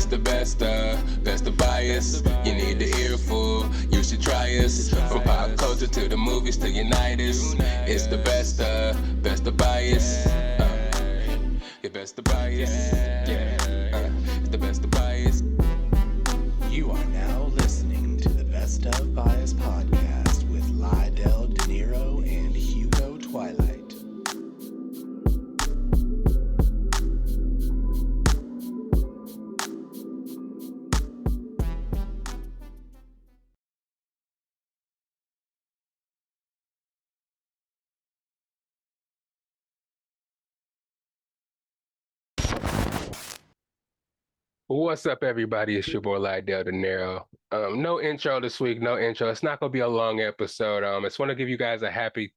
It's the best of bias. You need the earful, you should try us. From pop culture to the movies to Unitas. It's the best of bias. Your best of bias. It's the best of bias. You are now listening to the Best of Bias Podcast with Lydell Dinero and Hugo Twilight. What's up, everybody? It's your boy Lydell Dinero. No intro this week, no intro. It's not gonna be a long episode. I just want to give you guys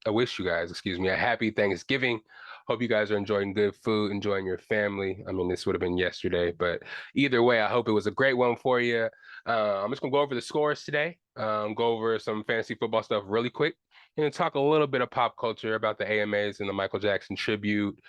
wish you guys, a happy Thanksgiving. Hope you guys are enjoying good food, enjoying your family. I mean, this would have been yesterday, but either way, I hope it was a great one for you. I'm just gonna go over the scores today, go over some fantasy football stuff really quick, and talk a little bit of pop culture about the AMAs and the Michael Jackson tribute.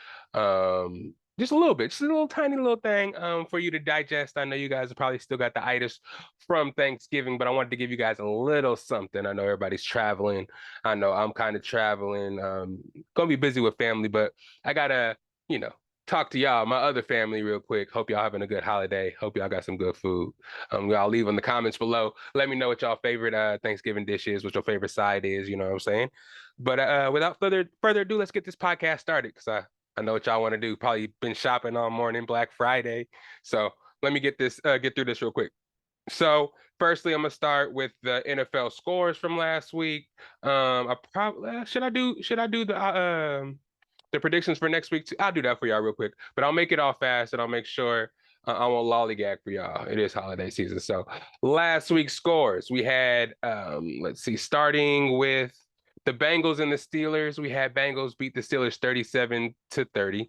Just a little bit, just a little tiny little thing for you to digest. I know you guys have probably still got the itis from Thanksgiving, but I wanted to give you guys a little something. I know everybody's traveling. I know I'm kind of traveling. Gonna be busy with family, but I gotta, talk to y'all, my other family real quick. Hope y'all having a good holiday. Hope y'all got some good food. Y'all leave in the comments below. Let me know what y'all favorite Thanksgiving dish is, what your favorite side is, you know what I'm saying? But without further ado, let's get this podcast started because I know what y'all want to do. Probably been shopping all morning, Black Friday. So let me get through this real quick. So firstly, I'm gonna start with the NFL scores from last week. I probably should I do the predictions for next week too? I'll do that for y'all real quick, but I'll make it all fast and I'll make sure I won't lollygag for y'all. It is holiday season. So last week's scores, we had let's see, starting with the Bengals and the Steelers. We had Bengals beat the Steelers 37-30.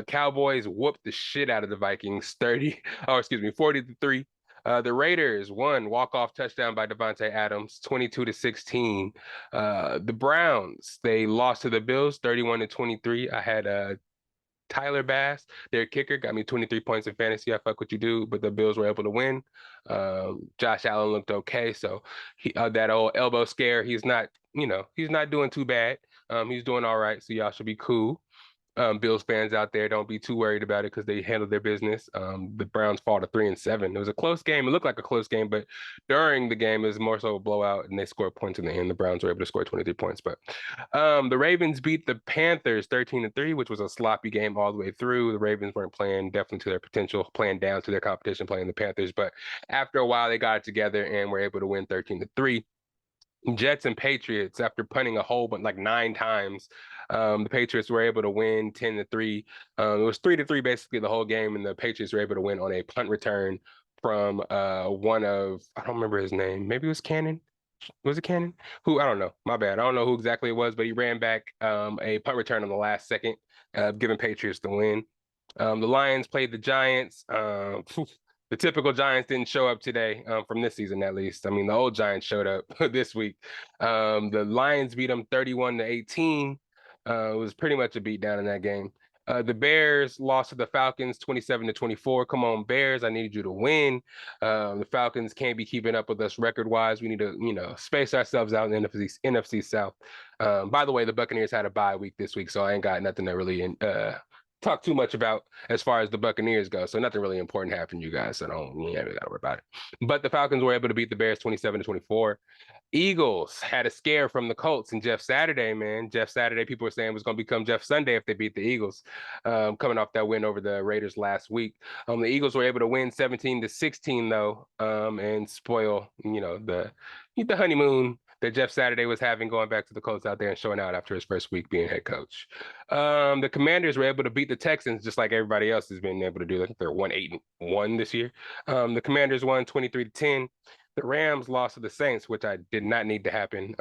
Cowboys whooped the shit out of the Vikings 40-3. The Raiders won walk-off touchdown by Devontae Adams 22-16. The Browns, they lost to the Bills 31-23. I had Tyler Bass, their kicker, got me 23 points in fantasy. I fuck what you do, but the Bills were able to win. Josh Allen looked okay, so that old elbow scare, he's not doing too bad. He's doing all right, so y'all should be cool. Bills fans out there, don't be too worried about it because they handled their business. The Browns fall to 3-7. It was a close game. It looked like a close game, but during the game, it was more so a blowout, and they scored points in the end. The Browns were able to score 23 points. But the Ravens beat the Panthers 13-3, which was a sloppy game all the way through. The Ravens weren't playing definitely to their potential, playing down to their competition, playing the Panthers. But after a while, they got it together and were able to win 13-3. Jets and Patriots, after punting a whole bunch, like 9 times, the Patriots were able to win 10-3. It was 3-3 basically the whole game, and the Patriots were able to win on a punt return from one of, I don't remember his name. Maybe it was Cannon. Was it Cannon? Who? I don't know. My bad. I don't know who exactly it was, but he ran back a punt return on the last second, giving Patriots the win. The Lions played the Giants. The typical Giants didn't show up today from this season, at least. I mean, the old Giants showed up this week. The Lions beat them 31-18. It was pretty much a beatdown in that game. The Bears lost to the Falcons 27-24. Come on, Bears, I need you to win. The Falcons can't be keeping up with us record-wise. We need to, space ourselves out in the NFC South. By the way, the Buccaneers had a bye week this week, so I ain't got nothing to really talk too much about as far as the Buccaneers go. So nothing really important happened to you guys. So you ain't really gotta worry about it. But the Falcons were able to beat the Bears 27-24. Eagles had a scare from the Colts and Jeff Saturday, man. Jeff Saturday, people were saying was going to become Jeff Sunday if they beat the Eagles, coming off that win over the Raiders last week. The Eagles were able to win 17-16 though, and spoil, the honeymoon that Jeff Saturday was having going back to the Colts out there and showing out after his first week being head coach. The Commanders were able to beat the Texans just like everybody else has been able to do. I think they're 1-8-1 this year. The Commanders won 23-10. The Rams lost to the Saints, which I did not need to happen.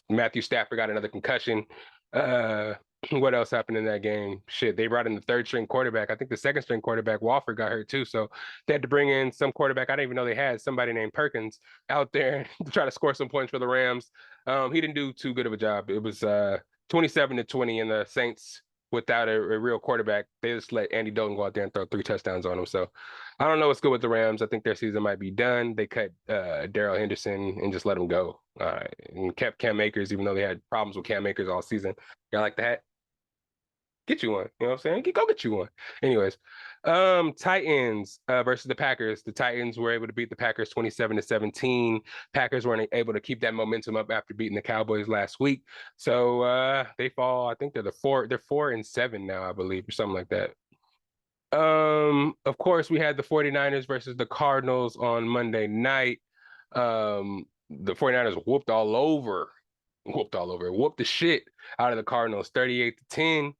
Matthew Stafford got another concussion. What else happened in that game? Shit, they brought in the third string quarterback. I think the second string quarterback, Walford, got hurt too. So they had to bring in some quarterback. I didn't even know they had somebody named Perkins out there to try to score some points for the Rams. He didn't do too good of a job. It was 27-20, and the Saints without a real quarterback. They just let Andy Dalton go out there and throw 3 touchdowns on them. So I don't know what's good with the Rams. I think their season might be done. They cut Darrell Henderson and just let him go, and kept Cam Akers, even though they had problems with Cam Akers all season. Y'all like that? Get you one. You know what I'm saying? Go get you one. Anyways, Titans versus the Packers. The Titans were able to beat the Packers 27-17. Packers weren't able to keep that momentum up after beating the Cowboys last week. So they fall. I think they're 4-7 now, I believe, or something like that. Of course, we had the 49ers versus the Cardinals on Monday night. The 49ers whooped the shit out of the Cardinals, 38-10.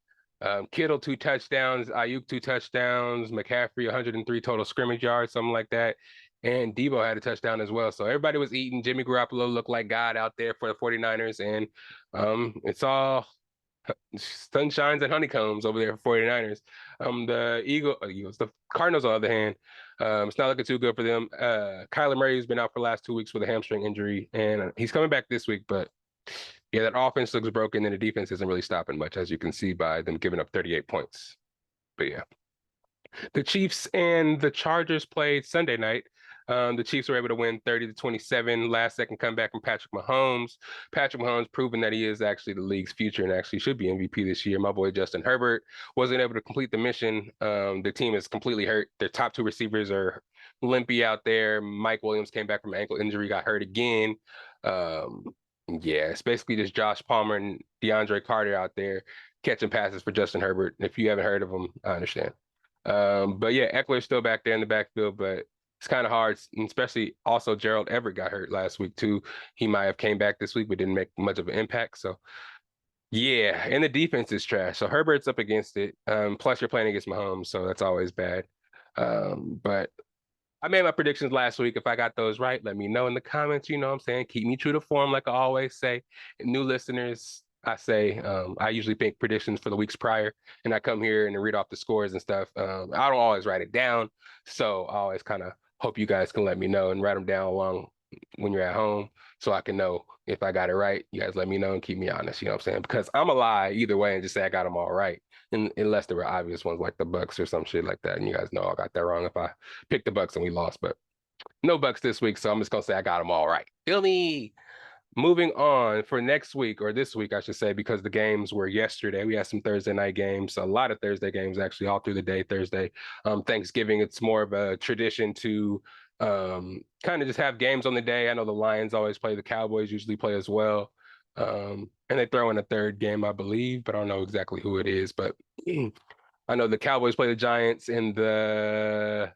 Kittle 2 touchdowns, Ayuk 2 touchdowns, McCaffrey 103 total scrimmage yards, something like that. And Debo had a touchdown as well. So everybody was eating. Jimmy Garoppolo looked like God out there for the 49ers. And it's all sunshines and honeycombs over there for 49ers. The Cardinals, on the other hand, it's not looking too good for them. Kyler Murray's been out for the last 2 weeks with a hamstring injury, and he's coming back this week, but yeah, that offense looks broken, and the defense isn't really stopping much, as you can see by them giving up 38 points. But yeah. The Chiefs and the Chargers played Sunday night. The Chiefs were able to win 30-27. Last second comeback from Patrick Mahomes. Patrick Mahomes proving that he is actually the league's future and actually should be MVP this year. My boy Justin Herbert wasn't able to complete the mission. The team is completely hurt. Their top 2 receivers are limpy out there. Mike Williams came back from an ankle injury, got hurt again. Yeah, it's basically just Josh Palmer and DeAndre Carter out there catching passes for Justin Herbert. If you haven't heard of him, I understand. But yeah, Eckler's still back there in the backfield, but it's kind of hard, especially also Gerald Everett got hurt last week too. He might have came back this week, but didn't make much of an impact. So yeah, and the defense is trash. So Herbert's up against it. Plus you're playing against Mahomes, so that's always bad. But I made my predictions last week. If I got those right, let me know in the comments. You know what I'm saying? Keep me true to form, like I always say. And new listeners, I say I usually make predictions for the weeks prior, and I come here and read off the scores and stuff. I don't always write it down, so I always kind of hope you guys can let me know and write them down along when you're at home, so I can know if I got it right. You guys let me know and keep me honest. You know what I'm saying? Because I'm a lie either way and just say I got them all right. Unless there were obvious ones like the Bucks or some shit like that, and you guys know I got that wrong if I picked the Bucks and we lost. But no Bucks this week, so I'm just gonna say I got them all right. Feel me? Moving on for next week, or this week, I should say, because the games were yesterday. We had some Thursday night games, a lot of Thursday games actually, all through the day. Thursday, Thanksgiving, it's more of a tradition to kind of just have games on the day. I know the Lions always play, the Cowboys usually play as well. And they throw in a third game, I believe, but I don't know exactly who it is. But I know the Cowboys play the Giants and the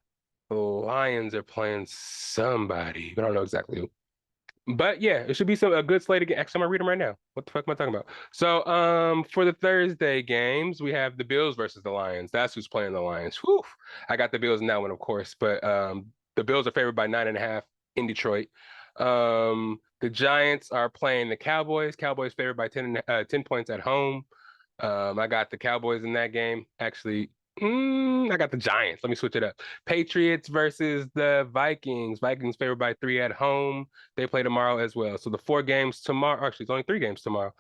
Lions are playing somebody, but I don't know exactly who. But yeah, it should be a good slate again. Actually, I'm gonna read them right now. What the fuck am I talking about? So, for the Thursday games, we have the Bills versus the Lions. That's who's playing the Lions. Whew. I got the Bills in that one, of course, but the Bills are favored by 9.5 in Detroit. The Giants are playing the Cowboys. Cowboys favored by 10 points at home. I got the Cowboys in that game. Actually, I got the Giants. Let me switch it up. Patriots versus the Vikings. Vikings favored by 3 at home. They play tomorrow as well. So the 4 games tomorrow, actually, it's only 3 games tomorrow.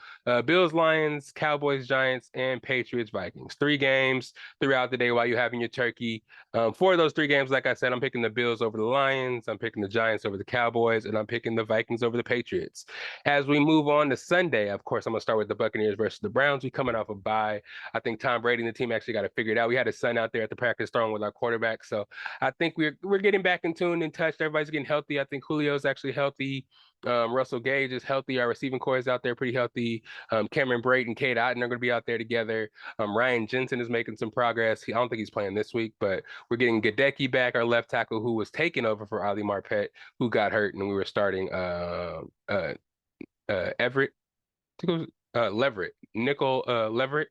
Bills, Lions, Cowboys, Giants, and Patriots, Vikings. 3 games throughout the day while you're having your turkey. 4 of those 3 games, like I said, I'm picking the Bills over the Lions. I'm picking the Giants over the Cowboys, and I'm picking the Vikings over the Patriots. As we move on to Sunday, of course, I'm going to start with the Buccaneers versus the Browns. We coming off a bye. I think Tom Brady and the team actually got to figure it out. We had a son out there at the practice throwing with our quarterback. So I think we're getting back in tune and touched. Everybody's getting healthy. I think Julio's actually healthy. Russell Gage is healthy. Our receiving core is out there pretty healthy. Cameron Brate and Cade Otton are going to be out there together. Ryan Jensen is making some progress. I don't think he's playing this week, but we're getting Gadecki back, our left tackle, who was taking over for Ali Marpet, who got hurt, and we were starting Everett. I think it was Leverett. Leverett.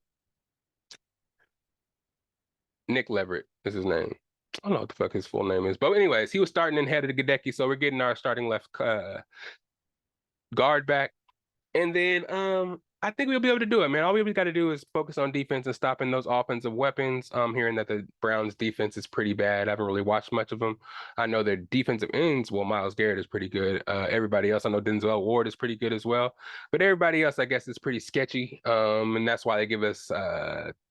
Nick Leverett is his name. I don't know what the fuck his full name is. But anyways, he was starting and headed to Gadecki, so we're getting our starting left guard back. And then I think we'll be able to do it, man. All we got to do is focus on defense and stopping those offensive weapons. I'm hearing that the Browns' defense is pretty bad. I haven't really watched much of them. I know their defensive ends, well, Myles Garrett is pretty good. Everybody else, I know Denzel Ward is pretty good as well. But everybody else, I guess, is pretty sketchy. And that's why they give us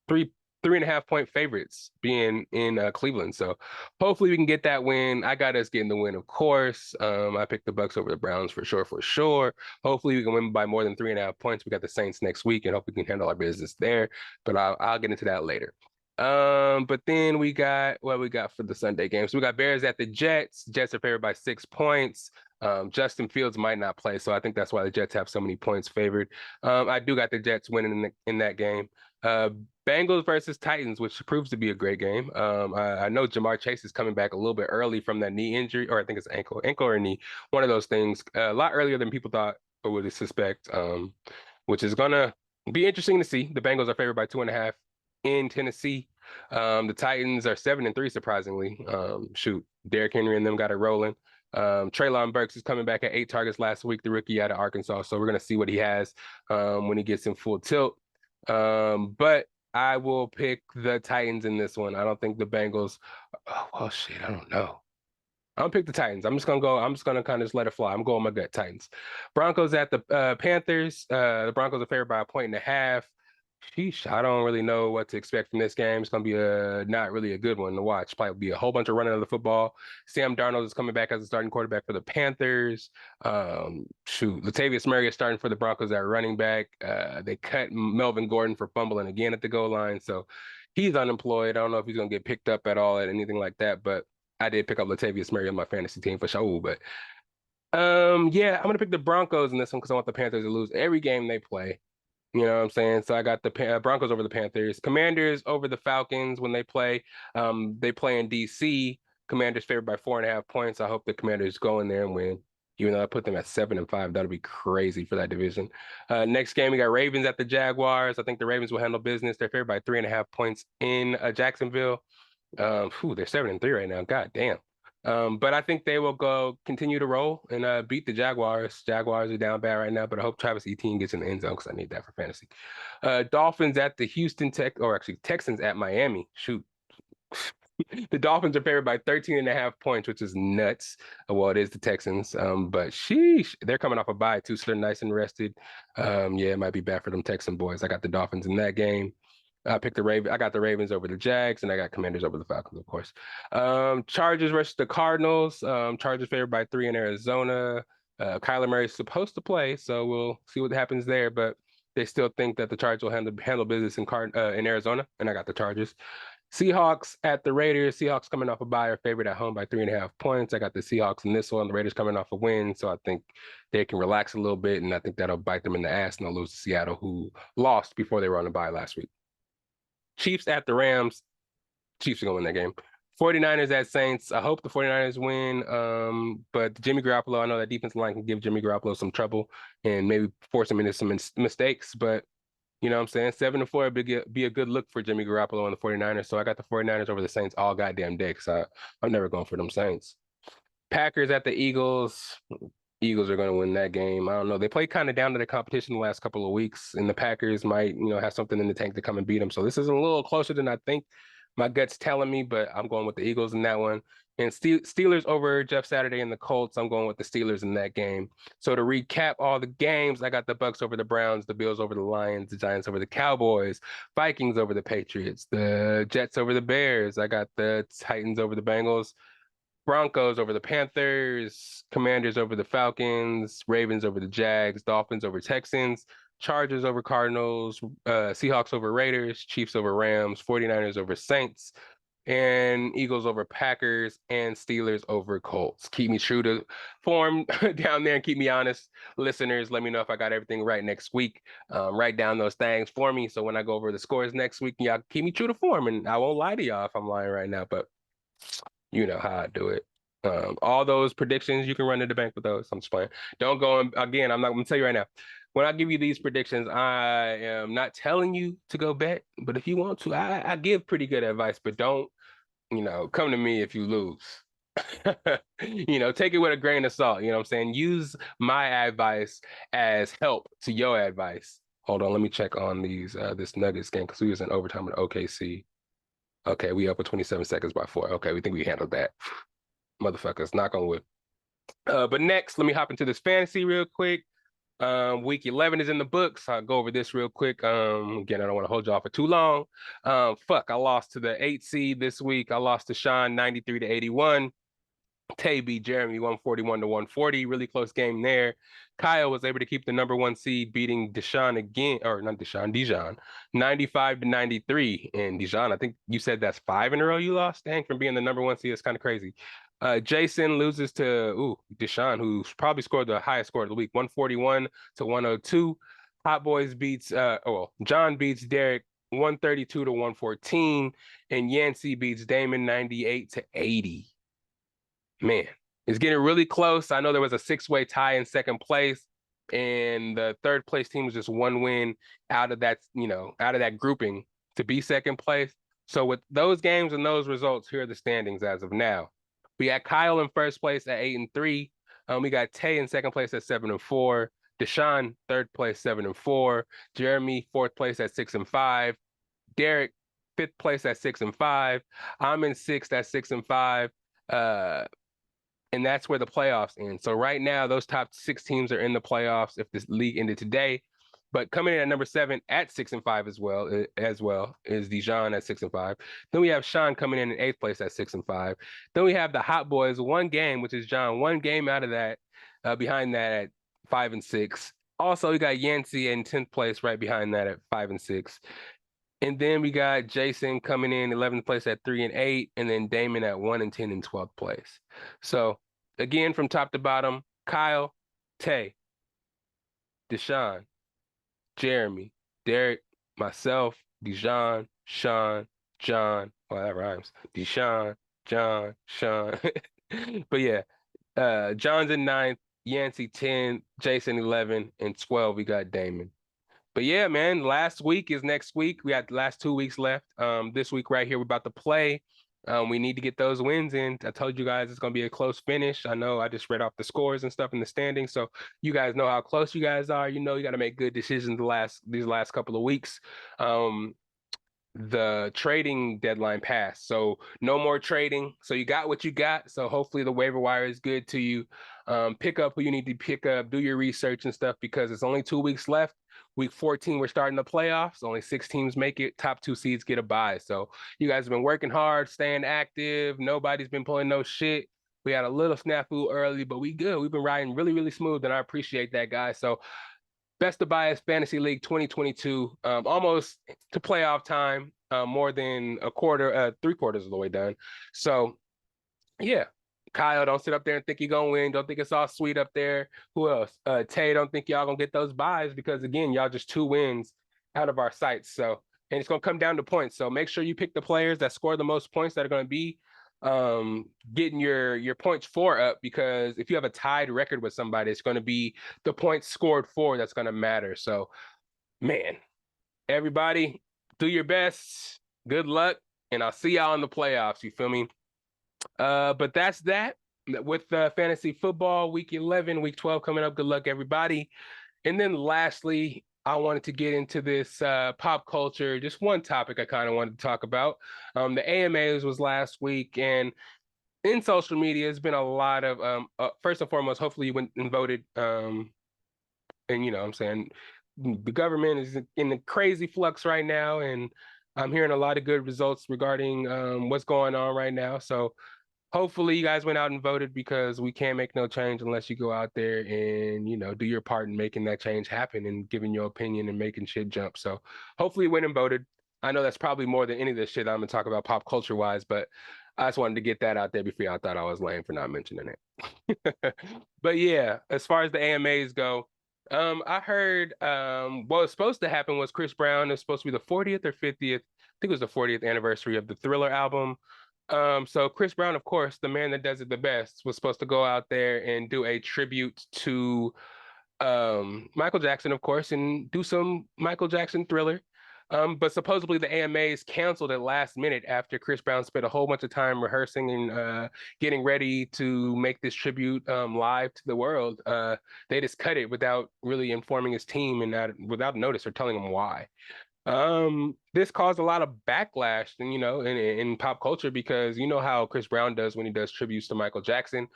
three 3.5 point favorites being in Cleveland. So hopefully we can get that win. I got us getting the win, of course. I picked the Bucks over the Browns for sure. Hopefully we can win by more than 3.5 points. We got the Saints next week, and hope we can handle our business there. But I'll get into that later. But then we got what we got for the Sunday games. So we got Bears at the Jets. Jets are favored by 6 points. Justin Fields might not play, so I think that's why the Jets have so many points favored. I do got the Jets winning in that game. Bengals versus Titans, which proves to be a great game. I know Jamar Chase is coming back a little bit early from that knee injury, or I think it's ankle or knee, one of those things, a lot earlier than people thought or would suspect, which is gonna be interesting to see. The Bengals are favored by 2.5 in Tennessee. The Titans are 7-3, surprisingly. Shoot, Derrick Henry and them got it rolling. Treylon Burks is coming back at 8 targets last week, the rookie out of Arkansas. So we're gonna see what he has when he gets in full tilt. But I will pick the Titans in this one. I don't think the Bengals. Oh, well, shit, I don't know. I'm gonna pick the Titans. I'm just gonna kind of just let it fly. I'm going my gut. Titans. Broncos at the Panthers. The Broncos are favored by 1.5 points. Sheesh, I don't really know what to expect from this game. It's gonna be not really a good one to watch. Probably be a whole bunch of running of the football. Sam Darnold is coming back as a starting quarterback for the Panthers. Latavius Murray is starting for the Broncos at running back. They cut Melvin Gordon for fumbling again at the goal line, so he's unemployed. I don't know if he's gonna get picked up at all at anything like that, but I did pick up Latavius Murray on my fantasy team for sure. But yeah, I'm gonna pick the Broncos in this one because I want the Panthers to lose every game they play. You know what I'm saying? So I got the Broncos over the Panthers. Commanders over the Falcons when they play. They play in DC. Commanders favored by 4.5 points. I hope the Commanders go in there and win. Even though I put them at 7-5, that'll be crazy for that division. Next game, we got Ravens at the Jaguars. I think the Ravens will handle business. They're favored by 3.5 points in Jacksonville. They're 7-3 right now. God damn. But I think they will continue to roll and beat the Jaguars. Jaguars are down bad right now, but I hope Travis Etienne gets in the end zone because I need that for fantasy. Dolphins at the Texans at Miami. Shoot. The Dolphins are favored by 13.5 points, which is nuts. Well, it is the Texans. But sheesh, they're coming off a bye too, so they're nice and rested. Yeah, it might be bad for them Texan boys. I got the Dolphins in that game. I got the Ravens over the Jags, and I got Commanders over the Falcons, of course. Chargers versus the Cardinals. Chargers favored by 3 in Arizona. Kyler Murray is supposed to play, so we'll see what happens there. But they still think that the Chargers will handle business in Arizona, and I got the Chargers. Seahawks at the Raiders. Seahawks coming off a bye are favored at home by 3.5 points. I got the Seahawks in this one. The Raiders coming off a win, so I think they can relax a little bit, and I think that'll bite them in the ass, and they'll lose to Seattle, who lost before they were on a bye last week. Chiefs at the Rams. Chiefs are going to win that game. 49ers at Saints. I hope the 49ers win. But Jimmy Garoppolo, I know that defensive line can give Jimmy Garoppolo some trouble and maybe force him into some mistakes. But, you know what I'm saying? 7-4 would be a good look for Jimmy Garoppolo and the 49ers. So I got the 49ers over the Saints all goddamn day because I'm never going for them Saints. Packers at the Eagles. Eagles are going to win that game. I don't know. They play kind of down to the competition the last couple of weeks, and the Packers might, have something in the tank to come and beat them. So this is a little closer than I think my gut's telling me, but I'm going with the Eagles in that one. And Steelers over Jeff Saturday and the Colts. I'm going with the Steelers in that game. So to recap all the games, I got the Bucks over the Browns, the Bills over the Lions, the Giants over the Cowboys, Vikings over the Patriots, the Jets over the Bears. I got the Titans over the Bengals. Broncos over the Panthers, Commanders over the Falcons, Ravens over the Jags, Dolphins over Texans, Chargers over Cardinals, Seahawks over Raiders, Chiefs over Rams, 49ers over Saints, and Eagles over Packers, and Steelers over Colts. Keep me true to form down there and keep me honest. Listeners, let me know if I got everything right next week. Write down those things for me so when I go over the scores next week, y'all keep me true to form, and I won't lie to y'all if I'm lying right now, but you know how I do it. All those predictions, you can run to the bank with those. I'm just playing. Don't go again. I'm gonna tell you right now. When I give you these predictions, I am not telling you to go bet, but if you want to, I give pretty good advice, but don't, come to me if you lose. Take it with a grain of salt. You know what I'm saying? Use my advice as help to your advice. Hold on, let me check on these this Nuggets game because we was in overtime with OKC. Okay, we up with 27 seconds by 4. Okay, we think we handled that. Motherfuckers, knock on wood. But next, let me hop into this fantasy real quick. Week 11 is in the books. I'll go over this real quick. Again, I don't want to hold y'all for too long. I lost to the 8 seed this week. I lost to Sean 93 to 81. Tay beat Jeremy 141 to 140. Really close game there. Kyle was able to keep the number 1 seed, beating Deshaun again, or not Deshaun, Dijon, 95 to 93. And Dijon, I think you said that's 5 in a row you lost. Dang, from being the number 1 seed, it's kind of crazy. Jason loses to Deshaun, who's probably scored the highest score of the week, 141 to 102. Hot Boys beats John beats Derek 132 to 114, and Yancey beats Damon 98 to 80. Man, it's getting really close. I know there was a 6-way tie in second place, and the third place team was just 1 win out of that, out of that grouping to be second place. So with those games and those results, here are the standings as of now. We got Kyle in first place at 8-3. We got Tay in second place at 7-4. Deshaun third place 7-4. Jeremy fourth place at 6-5. Derek fifth place at 6-5. I'm in sixth at 6-5. And that's where the playoffs end. So right now, those top 6 teams are in the playoffs if this league ended today. But coming in at number 7 at 6-5 as well is Dijon at 6-5. Then we have Sean coming in 8th place at 6-5. Then we have the Hot Boys, 1 game, which is John, 1 game out of that, behind that at 5-6. Also, we got Yancey in 10th place right behind that at 5-6. And then we got Jason coming in 11th place at 3-8, and then Damon at 1-10 in 12th place. So again, from top to bottom, Kyle, Tay, Deshaun, Jeremy, Derek, myself, Dijon, Sean, John. Well, that rhymes. Deshaun, John, Sean. But yeah, John's in 9th, Yancey 10, Jason 11, and 12 we got Damon. But yeah, man, last week is next week. We got the last 2 weeks left. This week right here, we're about to play. We need to get those wins in. I told you guys it's going to be a close finish. I know I just read off the scores and stuff in the standings, so you guys know how close you guys are. You got to make good decisions these last couple of weeks. The trading deadline passed, so no more trading. So you got what you got. So hopefully the waiver wire is good to you. Pick up who you need to pick up, do your research and stuff, because it's only 2 weeks left. Week 14, we're starting the playoffs. Only 6 teams make it. Top 2 seeds get a bye. So you guys have been working hard, staying active. Nobody's been pulling no shit. We had a little snafu early, but we good. We've been riding really, really smooth, and I appreciate that, guys. So Best of Bias Fantasy League 2022, almost to playoff time, more than 3/4 of the way done. So, yeah, Kyle, don't sit up there and think you're gonna win. Don't think it's all sweet up there. Who else? Tay, don't think y'all gonna get those buys because again, y'all just 2 wins out of our sights. So, and it's gonna come down to points. So make sure you pick the players that score the most points that are gonna be getting your points for up, because if you have a tied record with somebody, it's going to be the points scored for that's going to matter. So, man, everybody, do your best. Good luck, and I'll see y'all in the playoffs. You feel me? But that's that with fantasy football week 11, week 12 coming up. Good luck, everybody. And then lastly, I wanted to get into this pop culture, just one topic I kind of wanted to talk about. The AMAs was last week, and in social media, there's been a lot of, first and foremost, hopefully you went and voted. And I'm saying the government is in a crazy flux right now, and I'm hearing a lot of good results regarding what's going on right now. So hopefully you guys went out and voted, because we can't make no change unless you go out there and, do your part in making that change happen and giving your opinion and making shit jump. So hopefully you went and voted. I know that's probably more than any of this shit I'm going to talk about pop culture wise, but I just wanted to get that out there before y'all thought I was lame for not mentioning it. But yeah, as far as the AMAs go, I heard what was supposed to happen was Chris Brown is supposed to be the 40th or 50th. I think it was the 40th anniversary of the Thriller album. So Chris Brown, of course, the man that does it the best, was supposed to go out there and do a tribute to Michael Jackson, of course, and do some Michael Jackson Thriller. But supposedly the AMAs canceled at last minute after Chris Brown spent a whole bunch of time rehearsing and getting ready to make this tribute live to the world. They just cut it without really informing his team and without notice or telling them why. This caused a lot of backlash, and in pop culture, because you know how Chris Brown does when he does tributes to Michael Jackson.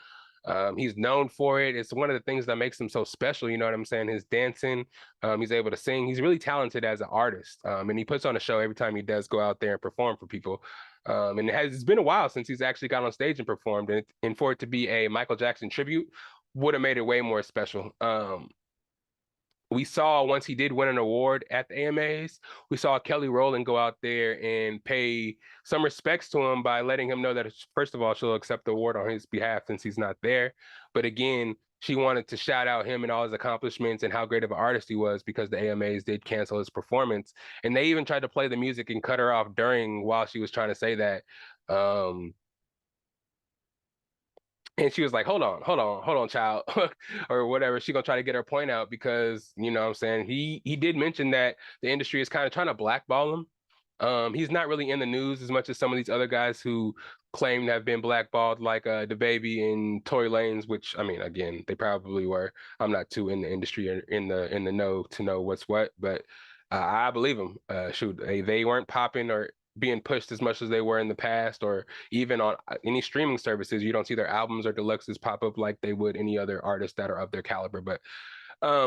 He's known for it. It's one of the things that makes him so special. You know what I'm saying? His dancing. He's able to sing. He's really talented as an artist. And he puts on a show every time he does go out there and perform for people. And it's been a while since he's actually got on stage and performed. And for it to be a Michael Jackson tribute would have made it way more special. We saw once he did win an award at the AMAs, we saw Kelly Rowland go out there and pay some respects to him by letting him know that, first of all, she'll accept the award on his behalf since he's not there. But again, she wanted to shout out him and all his accomplishments and how great of an artist he was, because the AMAs did cancel his performance. And they even tried to play the music and cut her off while she was trying to say that. And she was like, hold on, child, or whatever. She gonna try to get her point out, because, you know what I'm saying, he did mention that the industry is kind of trying to blackball him. He's not really in the news as much as some of these other guys who claim to have been blackballed, like DaBaby and Tory Lanez, which, I mean, again, they probably were. I'm not too in the industry or in the know to know what's what, but I believe them. Shoot, they weren't popping or being pushed as much as they were in the past, or even on any streaming services. You don't see their albums or deluxes pop up like they would any other artists that are of their caliber. But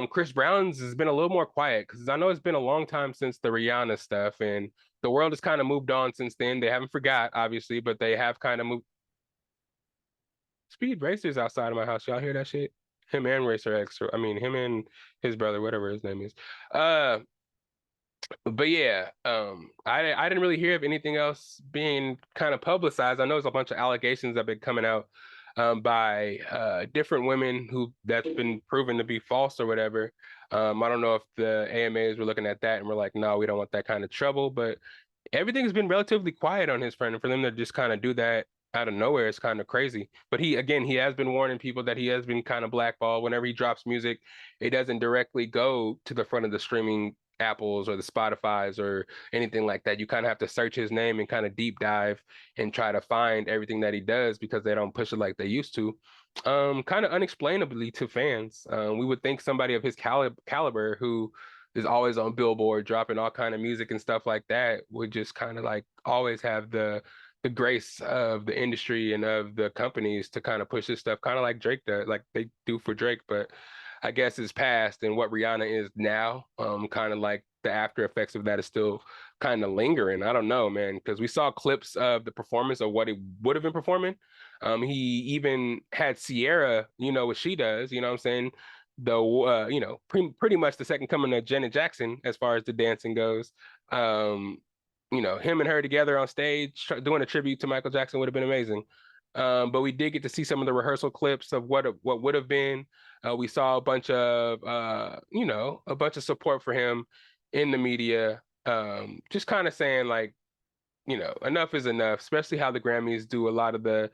Chris Brown's has been a little more quiet, because I know it's been a long time since the Rihanna stuff, and the world has kind of moved on since then. They haven't forgot, obviously, but they have kind of moved. Speed Racer's outside of my house. Y'all hear that shit? Him and Racer X, or I mean, him and his brother, whatever his name is. But yeah, I didn't really hear of anything else being kind of publicized. I know there's a bunch of allegations that have been coming out by different women that's been proven to be false or whatever. I don't know if the AMAs were looking at that and were like, no, we don't want that kind of trouble. But everything's been relatively quiet on his front, and for them to just kind of do that out of nowhere is kind of crazy. But he has been warning people that he has been kind of blackballed. Whenever he drops music, it doesn't directly go to the front of the streaming Apples or the Spotify's or anything like that. You kind of have to search his name and kind of deep dive and try to find everything that he does, because they don't push it like they used to. Kind of unexplainably to fans. We would think somebody of his caliber, who is always on Billboard dropping all kind of music and stuff like that, would just kind of like always have the grace of the industry and of the companies to kind of push this stuff, kind of like Drake does, like they do for Drake. But I guess it's past, and what Rihanna is now, kind of like the after effects of that is still kind of lingering. I don't know, man, because we saw clips of the performance of what he would have been performing. He even had Sierra, what she does, you know what I'm saying? Pretty much the second coming of Janet Jackson as far as the dancing goes. Him and her together on stage doing a tribute to Michael Jackson would have been amazing. But we did get to see some of the rehearsal clips of what would have been. We saw a bunch of support for him in the media, just kind of saying like, enough is enough, especially how the Grammys do a lot of the,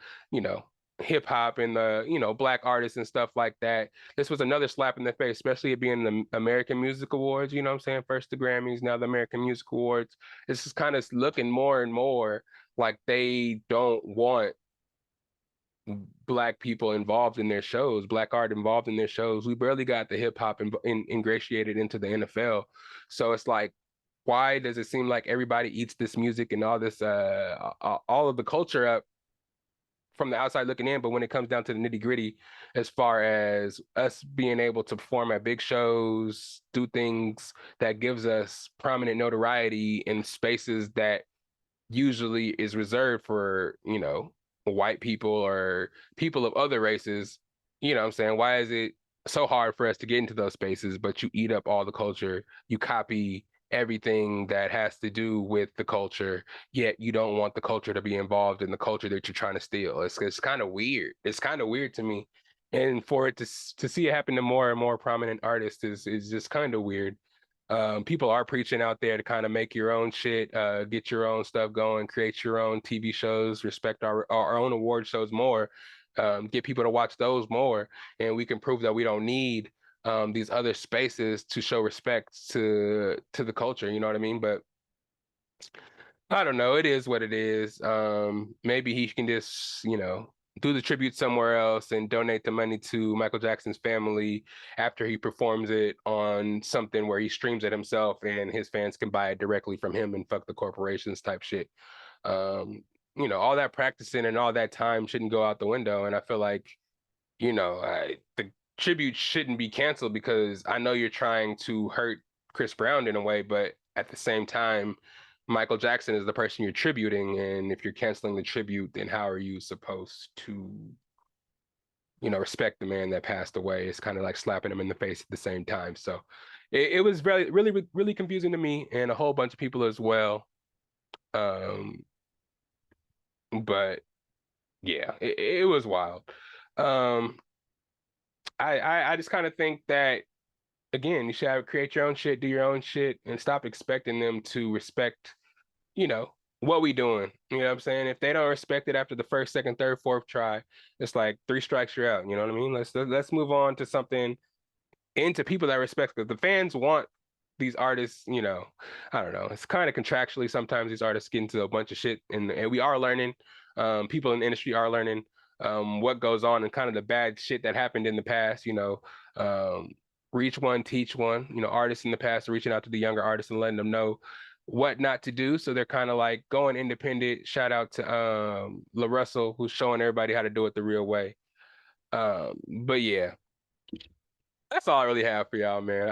hip hop and the, Black artists and stuff like that. This was another slap in the face, especially it being the American Music Awards, you know what I'm saying? First the Grammys, now the American Music Awards. It's just kind of looking more and more like they don't want Black people involved in their shows, Black art involved in their shows. We barely got the hip hop ingratiated into the NFL. So it's like, why does it seem like everybody eats this music and all this, all of the culture up from the outside looking in? But when it comes down to the nitty gritty, as far as us being able to perform at big shows, do things that gives us prominent notoriety in spaces that usually is reserved for, white people or people of other races, you know what I'm saying? Why is it so hard for us to get into those spaces, but you eat up all the culture, you copy everything that has to do with the culture, yet you don't want the culture to be involved in the culture that you're trying to steal? It's kind of weird. It's kind of weird to me. And for it to see it happen to more and more prominent artists is just kind of weird. People are preaching out there to kind of make your own shit, get your own stuff going, create your own TV shows, respect our own award shows more, get people to watch those more, and we can prove that we don't need these other spaces to show respect to the culture. You know what I mean? But I don't know. It is what it is. Maybe he can just, do the tribute somewhere else and donate the money to Michael Jackson's family after he performs it on something where he streams it himself and his fans can buy it directly from him and fuck the corporations type shit. Um, all that practicing and all that time shouldn't go out the window. And I feel like, the tribute shouldn't be canceled because I know you're trying to hurt Chris Brown in a way, but at the same time, Michael Jackson is the person you're tributing, and if you're canceling the tribute, then how are you supposed to, respect the man that passed away? It's kind of like slapping him in the face at the same time. So it was very, really, really confusing to me and a whole bunch of people as well. Um, but yeah, it was wild. Um, I just kind of think that again, you should create your own shit, do your own shit, and stop expecting them to respect, you know, what we doing. You know what I'm saying? If they don't respect it after the first, second, third, fourth try, it's like 3 strikes, you're out. You know what I mean? Let's move on to something into people that respect it. The fans want these artists, I don't know. It's kind of contractually sometimes these artists get into a bunch of shit, and we are learning. People in the industry are learning what goes on and kind of the bad shit that happened in the past. Um, reach one, teach one. Artists in the past are reaching out to the younger artists and letting them know what not to do. So they're kind of like going independent. Shout out to La Russell, who's showing everybody how to do it the real way. But yeah, that's all I really have for y'all, man.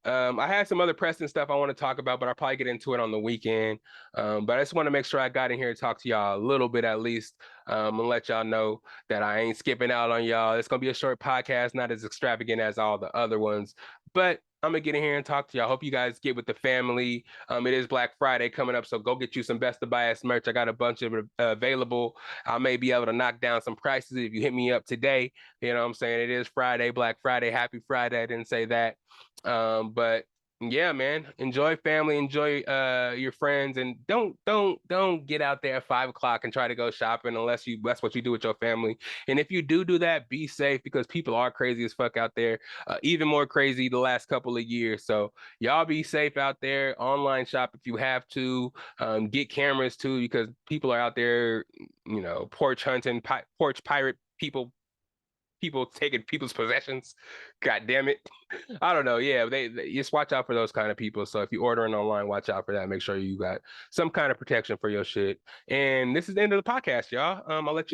I had some other pressing stuff I want to talk about, but I'll probably get into it on the weekend. But I just want to make sure I got in here to talk to y'all a little bit at least, and let y'all know that I ain't skipping out on y'all. It's gonna be a short podcast, not as extravagant as all the other ones, but I'm gonna get in here and talk to y'all. Hope you guys get with the family. It is Black Friday coming up, so go get you some Best of Bias merch. I got a bunch of it available. I may be able to knock down some prices if you hit me up today. You know what I'm saying? It is Friday, Black Friday. Happy Friday. I didn't say that. But yeah, man, enjoy family, enjoy your friends, and don't get out there at 5 o'clock and try to go shopping unless that's what you do with your family. And if you do that, be safe because people are crazy as fuck out there, even more crazy the last couple of years. So y'all be safe out there. Online shop if you have to. Get cameras too because people are out there, porch hunting, porch pirate people taking people's possessions. God damn it. I don't know. Yeah, they just watch out for those kind of people. So if you're ordering online, watch out for that. Make sure you got some kind of protection for your shit. And this is the end of the podcast, y'all. I'll let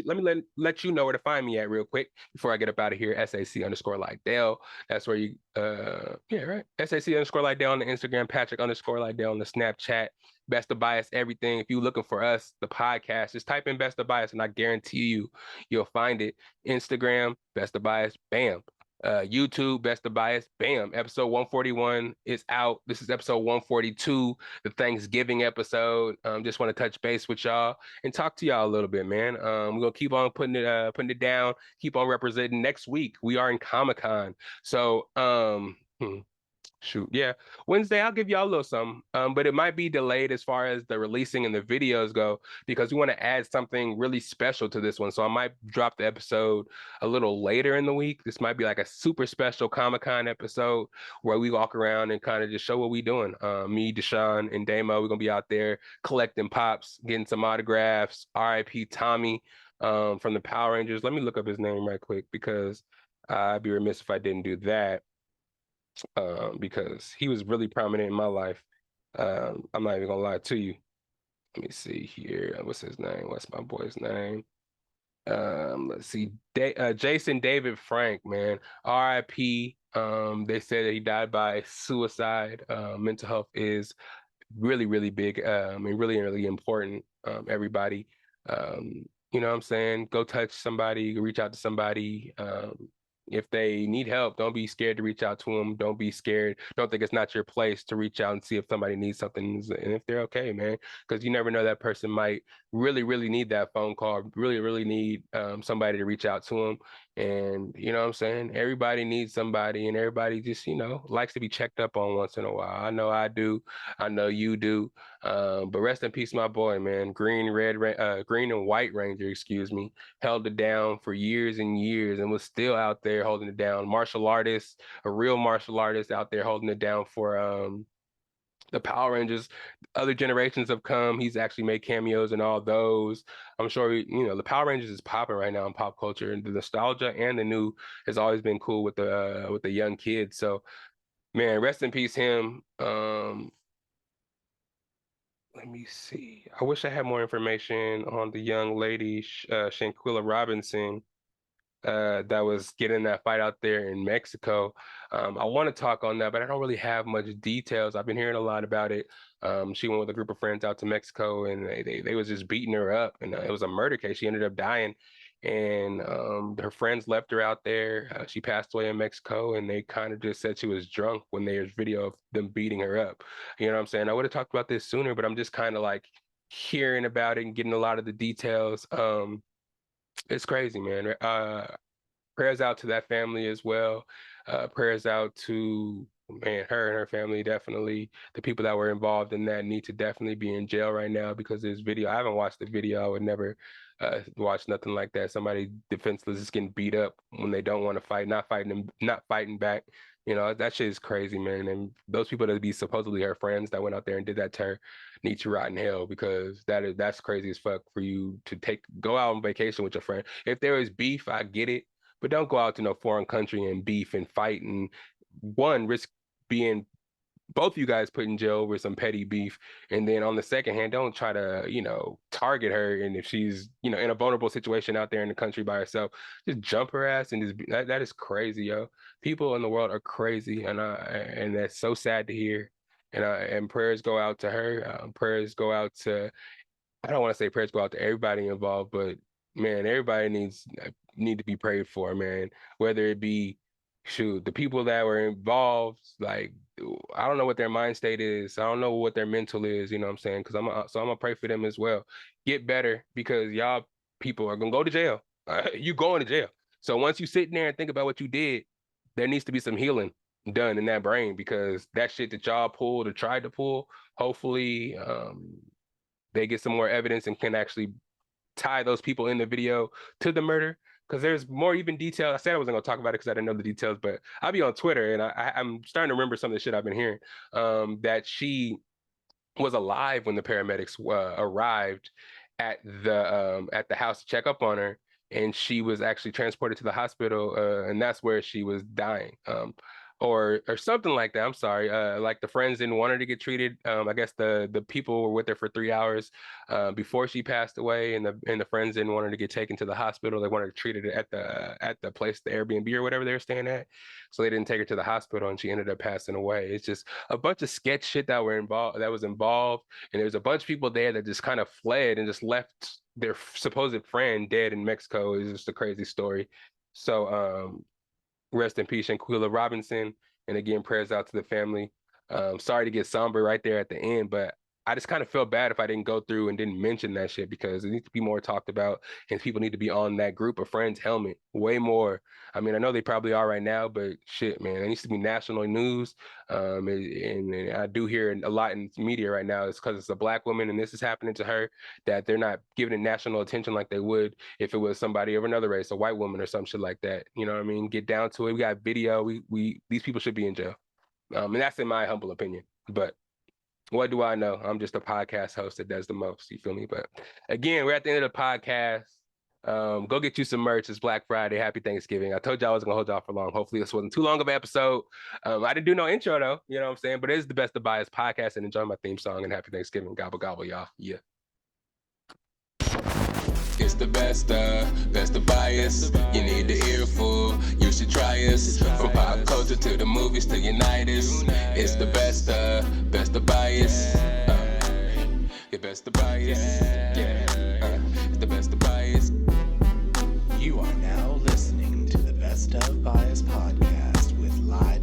you know where to find me at real quick before I get up out of here. SAC_Lydell. That's where you yeah, right. SAC_Lydell on the Instagram, Patrick_Lydell on the Snapchat. Best of Bias, everything. If you're looking for us, the podcast, just type in Best of Bias and I guarantee you'll find it. Instagram, Best of Bias, bam. YouTube, Best of Bias, bam. Episode 141 is out. This is episode 142, the Thanksgiving episode. Just want to touch base with y'all and talk to y'all a little bit, man. We're gonna keep on putting it down, keep on representing. Next week, we are in Comic-Con. So shoot, yeah. Wednesday, I'll give y'all a little something. But it might be delayed as far as the releasing and the videos go because we want to add something really special to this one. So I might drop the episode a little later in the week. This might be like a super special Comic-Con episode where we walk around and kind of just show what we doing. Me, Deshaun, and Damo, we're gonna be out there collecting pops, getting some autographs. R.I.P. Tommy from the Power Rangers. Let me look up his name right quick because I'd be remiss if I didn't do that. Because he was really prominent in my life. I'm not even gonna lie to you. Let me see here. What's his name? What's my boy's name? Let's see. Jason David Frank, man. R.I.P. They said that he died by suicide. Mental health is really, really big, and really, really important. Everybody, you know what I'm saying? Go touch somebody, reach out to somebody. If they need help, don't be scared to reach out to them. Don't be scared. Don't think it's not your place to reach out and see if somebody needs something and if they're okay, man. Because you never know, that person might really, really need that phone call, really, really need somebody to reach out to them. And you know what I'm saying? Everybody needs somebody and everybody just, likes to be checked up on once in a while. I know I do. I know you do. But rest in peace, my boy, man. Green and White Ranger, excuse me, held it down for years and years and was still out there holding it down. Martial artist, a real martial artist out there holding it down for the Power Rangers, other generations have come. He's actually made cameos in all those. I'm sure, the Power Rangers is popping right now in pop culture, and the nostalgia and the new has always been cool with the young kids. So, man, rest in peace him. Let me see. I wish I had more information on the young lady, Shanquilla Robinson, that was getting that fight out there in Mexico. I want to talk on that, but I don't really have much details. I've been hearing a lot about it. She went with a group of friends out to Mexico, and they was just beating her up, and it was a murder case. She ended up dying, and her friends left her out there. She passed away in Mexico, and they kind of just said she was drunk when there's video of them beating her up. You know what I'm saying? I would have talked about this sooner, but I'm just kind of like hearing about it and getting a lot of the details. It's crazy, man. Prayers out to that family as well. Prayers out to, man, her and her family. Definitely the people that were involved in that need to definitely be in jail right now, because there's video. I haven't watched the video. I would never watch nothing like that. Somebody defenseless is getting beat up when they don't want to fight, not fighting back. That shit is crazy, man. And those people that be supposedly her friends that went out there and did that to her need to rot in hell, because that's crazy as fuck for you to go out on vacation with your friend. If there is beef, I get it, but don't go out to no foreign country and beef and fight and risk being both of you guys put in jail over some petty beef. And then on the second hand, don't try to, target her. And if she's, in a vulnerable situation out there in the country by herself, just jump her ass and just that is crazy, yo. People in the world are crazy, and that's so sad to hear. And prayers go out to her. Prayers go out to, I don't want to say prayers go out to everybody involved, but man, everybody need to be prayed for, man. Whether it be, the people that were involved, like, I don't know what their mind state is. I don't know what their mental is, you know what I'm saying? Because I'm gonna pray for them as well. Get better, because y'all people are gonna go to jail. You going to jail. So once you sit there and think about what you did, there needs to be some healing done in that brain, because that shit that y'all pulled or tried to pull, hopefully they get some more evidence and can actually tie those people in the video to the murder. Because there's more even detail. I said I wasn't going to talk about it because I didn't know the details, but I'll be on Twitter, and I'm starting to remember some of the shit I've been hearing, that she was alive when the paramedics arrived at the house to check up on her, and she was actually transported to the hospital, and that's where she was dying. Or something like that. I'm sorry. Like the friends didn't want her to get treated. I guess the people were with her for 3 hours before she passed away, and the friends didn't want her to get taken to the hospital. They wanted her treated at the place, the Airbnb or whatever they were staying at. So they didn't take her to the hospital, and she ended up passing away. It's just a bunch of sketch shit that was involved, and there's a bunch of people there that just kind of fled and just left their supposed friend dead in Mexico. It's just a crazy story. So rest in peace, Shanquilla Robinson. And again, prayers out to the family. Sorry to get somber right there at the end, but I just kind of felt bad if I didn't go through and didn't mention that shit, because it needs to be more talked about, and people need to be on that group of friends helmet way more. I mean, I know they probably are right now, but shit, man, it needs to be national news. And I do hear a lot in media right now. It's because it's a Black woman and this is happening to her, that they're not giving it national attention like they would if it was somebody of another race, a white woman or some shit like that. You know what I mean? Get down to it. We got video. These people should be in jail. And that's in my humble opinion. But what do I know? I'm just a podcast host that does the most. You feel me? But again, we're at the end of the podcast. Go get you some merch. It's Black Friday. Happy Thanksgiving. I told you I wasn't gonna hold y'all for long. Hopefully this wasn't too long of an episode. I didn't do no intro though. You know what I'm saying? But it is the Best of Bias podcast, and enjoy my theme song, and happy Thanksgiving. Gobble gobble, y'all. Yeah. It's the best of bias. You need the earful, you should try us. From pop culture to the movies to Unitas. It's the best of bias. The best of bias. Yeah. It's the best of bias. You are now listening to the Best of Bias podcast with Lydell